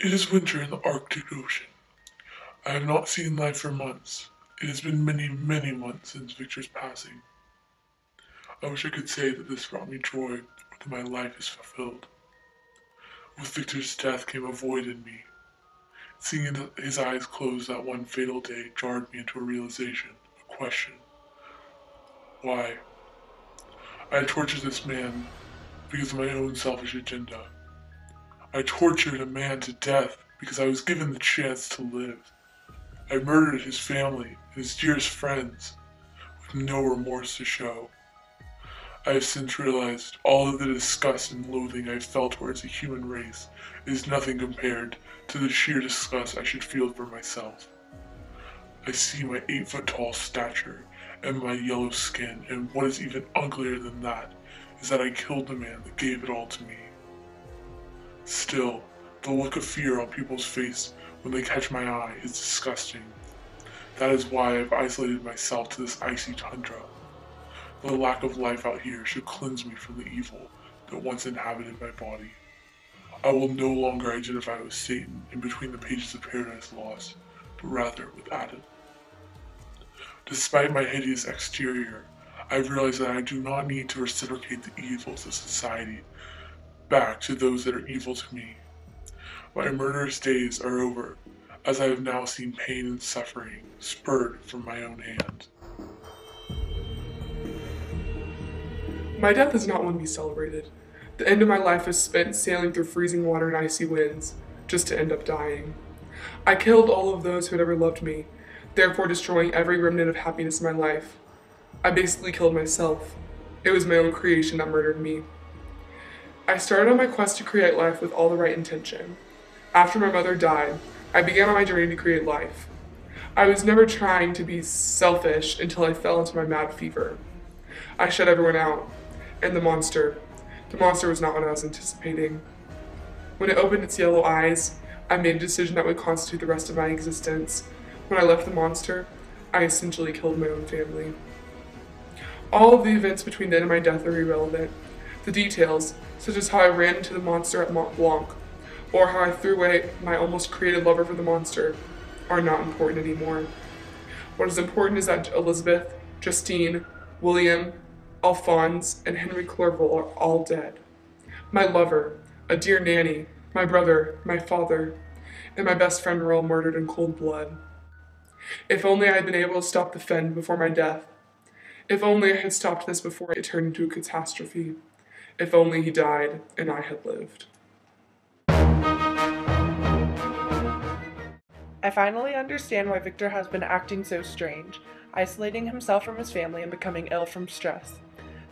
It is winter in the Arctic Ocean. I have not seen life for months. It has been many, many months since Victor's passing. I wish I could say that this brought me joy, or that my life is fulfilled. With Victor's death came a void in me. Seeing his eyes close that one fatal day jarred me into a realization, a question. Why? I had tortured this man because of my own selfish agenda. I tortured a man to death because I was given the chance to live. I murdered his family and his dearest friends with no remorse to show. I have since realized all of the disgust and loathing I felt towards the human race is nothing compared to the sheer disgust I should feel for myself. I see my 8-foot-tall stature and my yellow skin, and what is even uglier than that is that I killed the man that gave it all to me. Still, the look of fear on people's face when they catch my eye is disgusting. That is why I've isolated myself to this icy tundra. The lack of life out here should cleanse me from the evil that once inhabited my body. I will no longer identify with Satan in between the pages of Paradise Lost, but rather with Adam. Despite my hideous exterior, I've realized that I do not need to reciprocate the evils of society back to those that are evil to me. My murderous days are over, as I have now seen pain and suffering spurred from my own hand. My death is not one to be celebrated. The end of my life is spent sailing through freezing water and icy winds, just to end up dying. I killed all of those who had ever loved me, therefore destroying every remnant of happiness in my life. I basically killed myself. It was my own creation that murdered me. I started on my quest to create life with all the right intention. After my mother died, I began on my journey to create life. I was never trying to be selfish until I fell into my mad fever. I shut everyone out, and the monster was not what I was anticipating. When it opened its yellow eyes, I made a decision that would constitute the rest of my existence. When I left the monster, I essentially killed my own family. All of the events between then and my death are irrelevant. The details, such as how I ran into the monster at Mont Blanc, or how I threw away my almost created lover for the monster, are not important anymore. What is important is that Elizabeth, Justine, William, Alphonse, and Henry Clerval are all dead. My lover, a dear nanny, my brother, my father, and my best friend were all murdered in cold blood. If only I had been able to stop the Fen before my death. If only I had stopped this before it turned into a catastrophe. If only he died and I had lived. I finally understand why Victor has been acting so strange, isolating himself from his family and becoming ill from stress.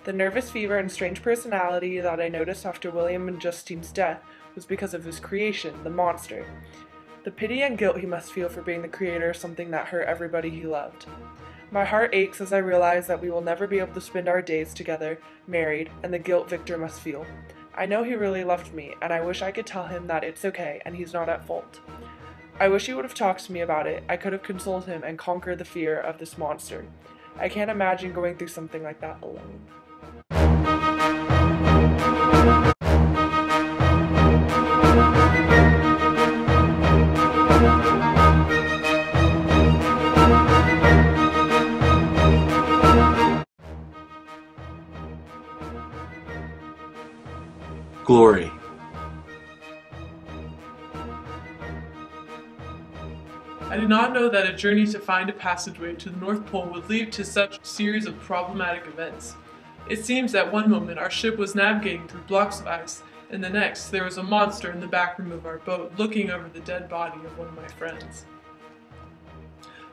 The nervous fever and strange personality that I noticed after William and Justine's death was because of his creation, the monster. The pity and guilt he must feel for being the creator of something that hurt everybody he loved. My heart aches as I realize that we will never be able to spend our days together, married, and the guilt Victor must feel. I know he really loved me, and I wish I could tell him that it's okay and he's not at fault. I wish he would have talked to me about it. I could have consoled him and conquered the fear of this monster. I can't imagine going through something like that alone. Glory. I did not know that a journey to find a passageway to the North Pole would lead to such a series of problematic events. It seems that one moment our ship was navigating through blocks of ice, and the next there was a monster in the back room of our boat looking over the dead body of one of my friends.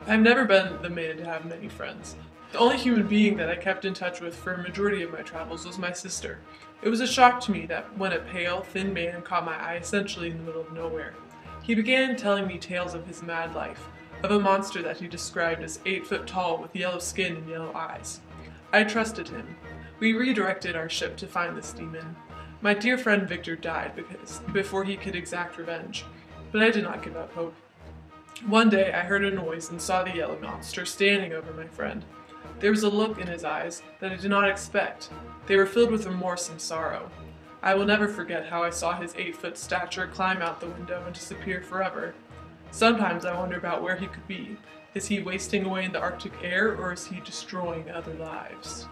I have never been the man to have many friends. The only human being that I kept in touch with for a majority of my travels was my sister. It was a shock to me that when a pale, thin man caught my eye essentially in the middle of nowhere. He began telling me tales of his mad life, of a monster that he described as 8 foot tall with yellow skin and yellow eyes. I trusted him. We redirected our ship to find this demon. My dear friend Victor died before he could exact revenge, but I did not give up hope. One day I heard a noise and saw the yellow monster standing over my friend. There was a look in his eyes that I did not expect. They were filled with remorse and sorrow. I will never forget how I saw his 8-foot stature climb out the window and disappear forever. Sometimes I wonder about where he could be. Is he wasting away in the Arctic air, or is he destroying other lives?